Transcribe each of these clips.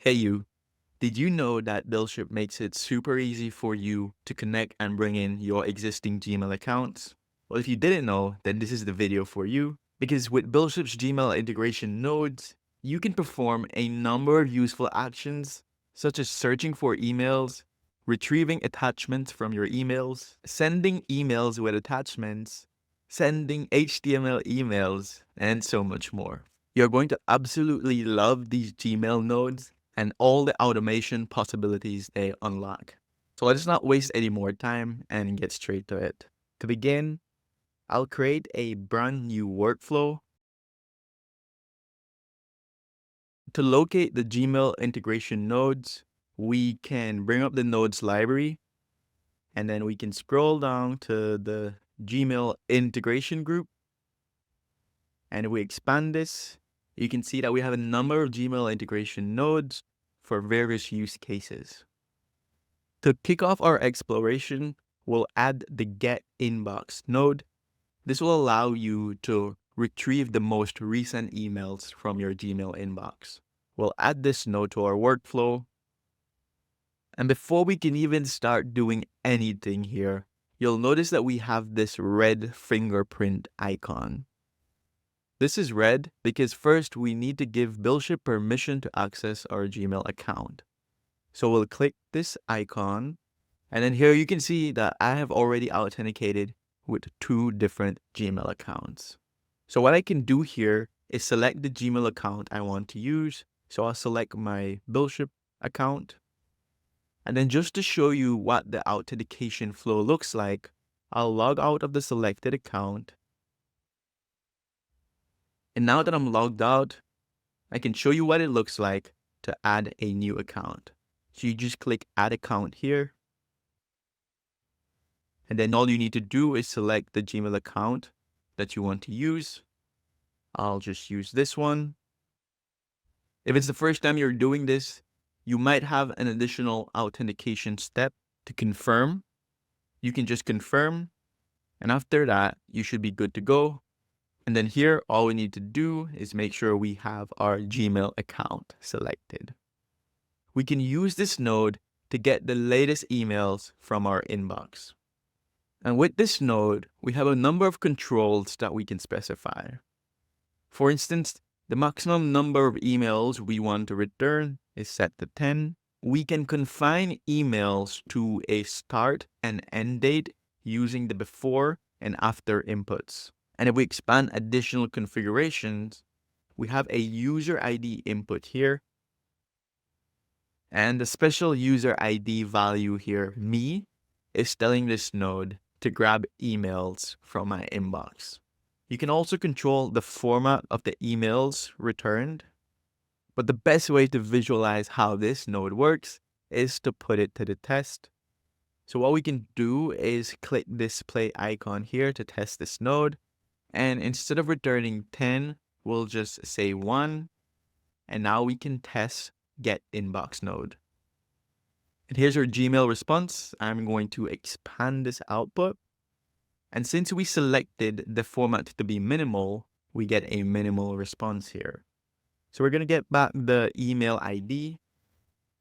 Hey you, did you know that BuildShip makes it super easy for you to connect and bring in your existing Gmail accounts? Well, if you didn't know, then this is the video for you. Because with BuildShip's Gmail integration nodes, you can perform a number of useful actions, such as searching for emails, retrieving attachments from your emails, sending emails with attachments, sending HTML emails, and so much more. You're going to absolutely love these Gmail nodes and all the automation possibilities they unlock. So let's not waste any more time and get straight to it. To begin, I'll create a brand new workflow. To locate the Gmail integration nodes, we can bring up the nodes library, and then we can scroll down to the Gmail integration group. And if we expand this, you can see that we have a number of Gmail integration nodes for various use cases. To kick off our exploration, we'll add the Get Inbox node. This will allow you to retrieve the most recent emails from your Gmail inbox. We'll add this node to our workflow. And before we can even start doing anything here, you'll notice that we have this red fingerprint icon. This is red because first we need to give BuildShip permission to access our Gmail account. So we'll click this icon, and then here you can see that I have already authenticated with 2 different Gmail accounts. So what I can do here is select the Gmail account I want to use. So I'll select my BuildShip account. And then just to show you what the authentication flow looks like, I'll log out of the selected account. And now that I'm logged out, I can show you what it looks like to add a new account. So you just click Add Account here. And then all you need to do is select the Gmail account that you want to use. I'll just use this one. If it's the first time you're doing this, you might have an additional authentication step to confirm. You can just confirm, and after that, you should be good to go. And then here, all we need to do is make sure we have our Gmail account selected. We can use this node to get the latest emails from our inbox. And with this node, we have a number of controls that we can specify. For instance, the maximum number of emails we want to return is set to 10. We can confine emails to a start and end date using the before and after inputs. And if we expand additional configurations, we have a user ID input here. And the special user ID value here, me, is telling this node to grab emails from my inbox. You can also control the format of the emails returned. But the best way to visualize how this node works is to put it to the test. So what we can do is click this play icon here to test this node. And instead of returning 10, we'll just say 1. And now we can test Get Inbox node. And here's our Gmail response. I'm going to expand this output. And since we selected the format to be minimal, we get a minimal response here. So we're going to get back the email ID,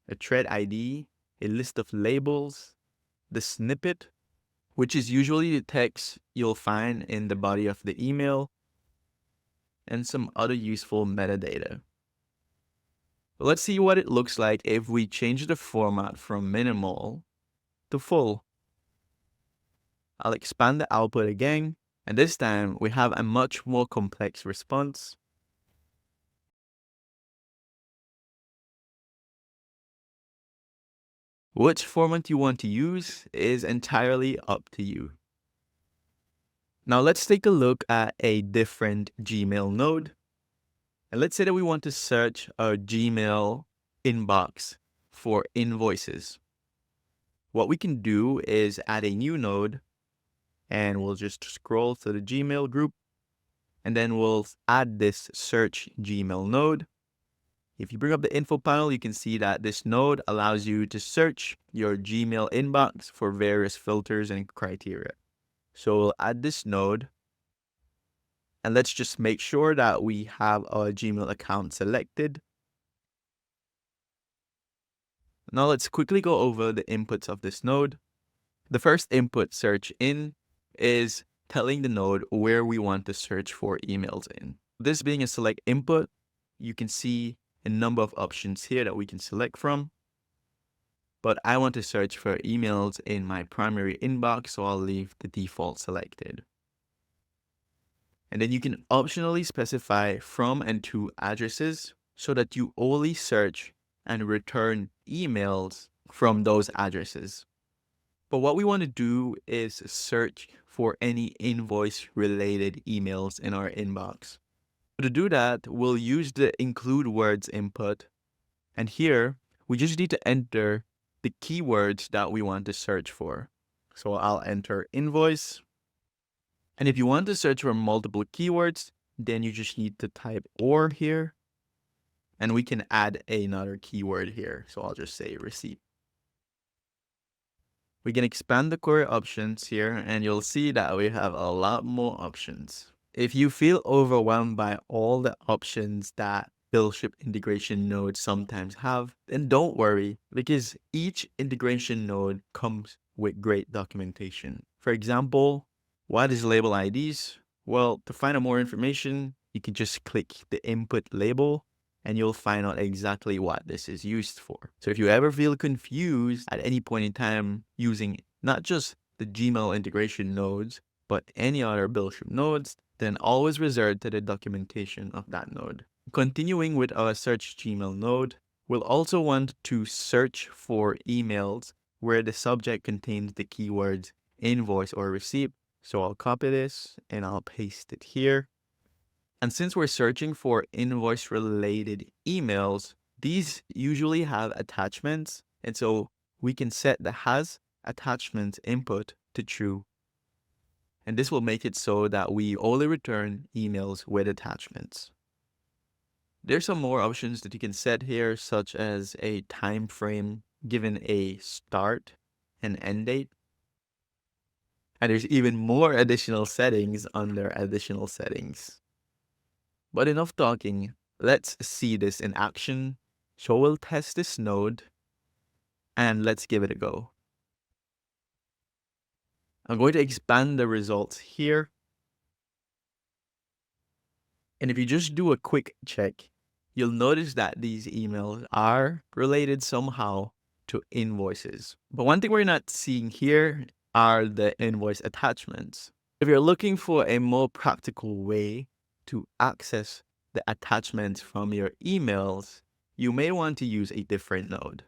a thread ID, a list of labels, the snippet, which is usually the text you'll find in the body of the email, and some other useful metadata. But let's see what it looks like if we change the format from minimal to full. I'll expand the output again, and this time we have a much more complex response. Which format you want to use is entirely up to you. Now let's take a look at a different Gmail node. And let's say that we want to search our Gmail inbox for invoices. What we can do is add a new node, and we'll just scroll to the Gmail group, and then we'll add this search Gmail node. If you bring up the info panel, you can see that this node allows you to search your Gmail inbox for various filters and criteria. So we'll add this node, and let's just make sure that we have our Gmail account selected. Now let's quickly go over the inputs of this node. The first input, search in, is telling the node where we want to search for emails in. This being a select input, you can see a number of options here that we can select from. But I want to search for emails in my primary inbox, so I'll leave the default selected. And then you can optionally specify from and to addresses so that you only search and return emails from those addresses. But what we want to do is search for any invoice related emails in our inbox. To do that, we'll use the include words input. And here, we just need to enter the keywords that we want to search for. So I'll enter invoice. And if you want to search for multiple keywords, then you just need to type or here. And we can add another keyword here. So I'll just say receipt. We can expand the query options here, and you'll see that we have a lot more options. If you feel overwhelmed by all the options that BuildShip integration nodes sometimes have, then don't worry, because each integration node comes with great documentation. For example, what is label IDs? Well, to find out more information, you can just click the input label and you'll find out exactly what this is used for. So if you ever feel confused at any point in time using not just the Gmail integration nodes, but any other BuildShip nodes, then always resort to the documentation of that node. Continuing with our search Gmail node, we'll also want to search for emails where the subject contains the keywords invoice or receipt. So I'll copy this and I'll paste it here. And since we're searching for invoice related emails, these usually have attachments. And so we can set the has attachments input to true. And this will make it so that we only return emails with attachments. There's some more options that you can set here, such as a time frame given a start and end date. And there's even more additional settings under additional settings. But enough talking, let's see this in action. So we'll test this node and let's give it a go. I'm going to expand the results here. And if you just do a quick check, you'll notice that these emails are related somehow to invoices. But one thing we're not seeing here are the invoice attachments. If you're looking for a more practical way to access the attachments from your emails, you may want to use a different node.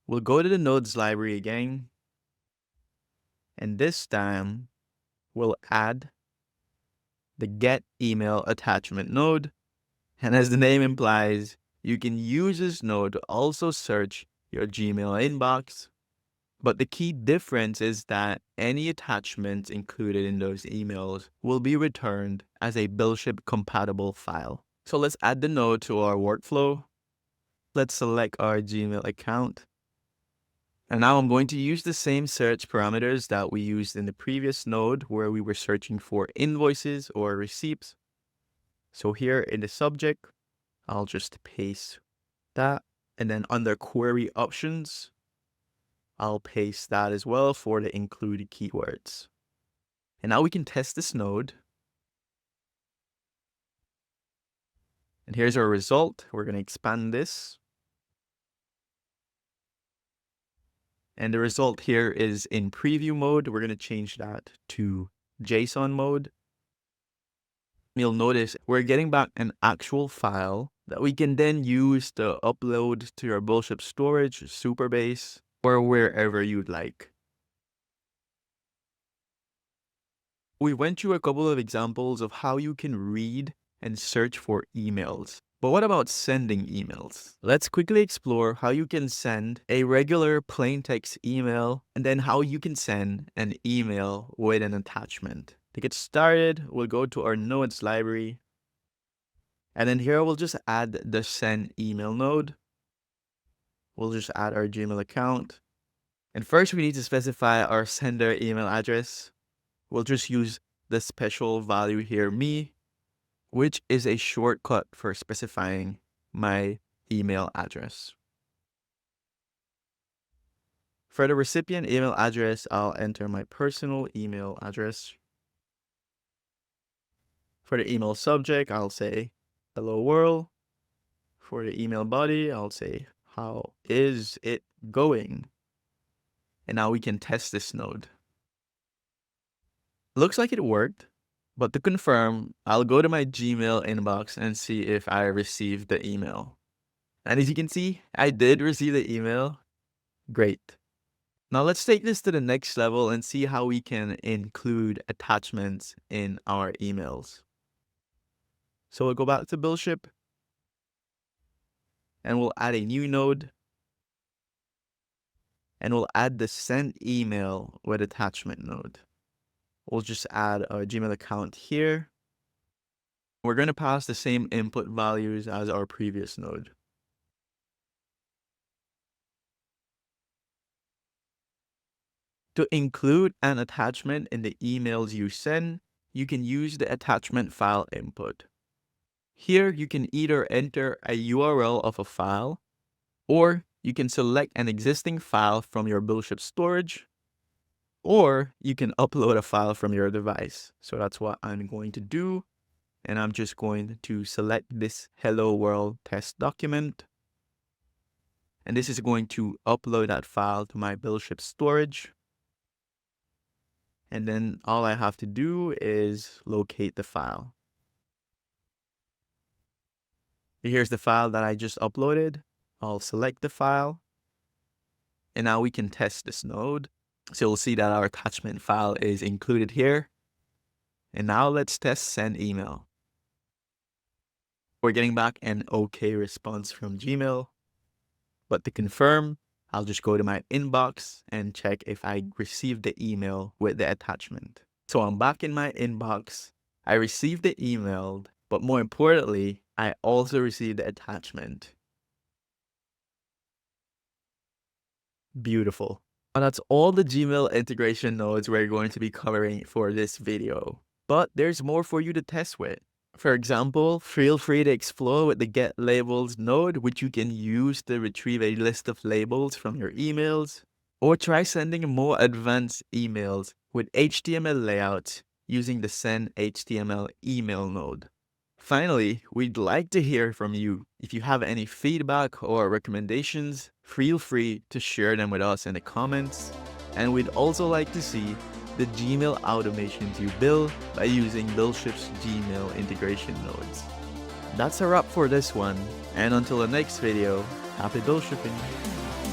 We'll go to the nodes library again, and this time we'll add the get email attachment node. And as the name implies, you can use this node to also search your Gmail inbox. But the key difference is that any attachments included in those emails will be returned as a BuildShip compatible file. So let's add the node to our workflow. Let's select our Gmail account. And now I'm going to use the same search parameters that we used in the previous node where we were searching for invoices or receipts. So here in the subject, I'll just paste that. And then under query options, I'll paste that as well for the included keywords. And now we can test this node. And here's our result. We're going to expand this. And the result here is in preview mode. We're going to change that to JSON mode. You'll notice we're getting back an actual file that we can then use to upload to your BuildShip storage, Superbase, or wherever you'd like. We went through a couple of examples of how you can read and search for emails. But what about sending emails? Let's quickly explore how you can send a regular plain text email and then how you can send an email with an attachment. To get started, we'll go to our nodes library. And then here we'll just add the send email node. We'll just add our Gmail account. And first we need to specify our sender email address. We'll just use the special value here, me, which is a shortcut for specifying my email address. For the recipient email address, I'll enter my personal email address. For the email subject, I'll say, hello world. For the email body, I'll say, how is it going? And now we can test this node. Looks like it worked, but to confirm, I'll go to my Gmail inbox and see if I received the email. And as you can see, I did receive the email. Great. Now let's take this to the next level and see how we can include attachments in our emails. So we'll go back to BuildShip and we'll add a new node. And we'll add the send email with attachment node. We'll just add our Gmail account here. We're going to pass the same input values as our previous node. To include an attachment in the emails you send, you can use the attachment file input. Here, you can either enter a URL of a file, or you can select an existing file from your BuildShip storage, or you can upload a file from your device. So that's what I'm going to do. And I'm just going to select this hello world test document. And this is going to upload that file to my BuildShip storage. And then all I have to do is locate the file. Here's the file that I just uploaded. I'll select the file. And now we can test this node. So you'll see that our attachment file is included here. And now let's test send email. We're getting back an OK response from Gmail. But to confirm, I'll just go to my inbox and check if I received the email with the attachment. So I'm back in my inbox. I received the email, but more importantly, I also received the attachment. Beautiful. And that's all the Gmail integration nodes we're going to be covering for this video. But there's more for you to test with. For example, feel free to explore with the Get Labels node, which you can use to retrieve a list of labels from your emails, or try sending more advanced emails with HTML layouts using the Send HTML email node. Finally, we'd like to hear from you. If you have any feedback or recommendations, feel free to share them with us in the comments. And we'd also like to see the Gmail automations you build by using BuildShip's Gmail integration nodes. That's a wrap for this one, and until the next video, happy BuildShipping!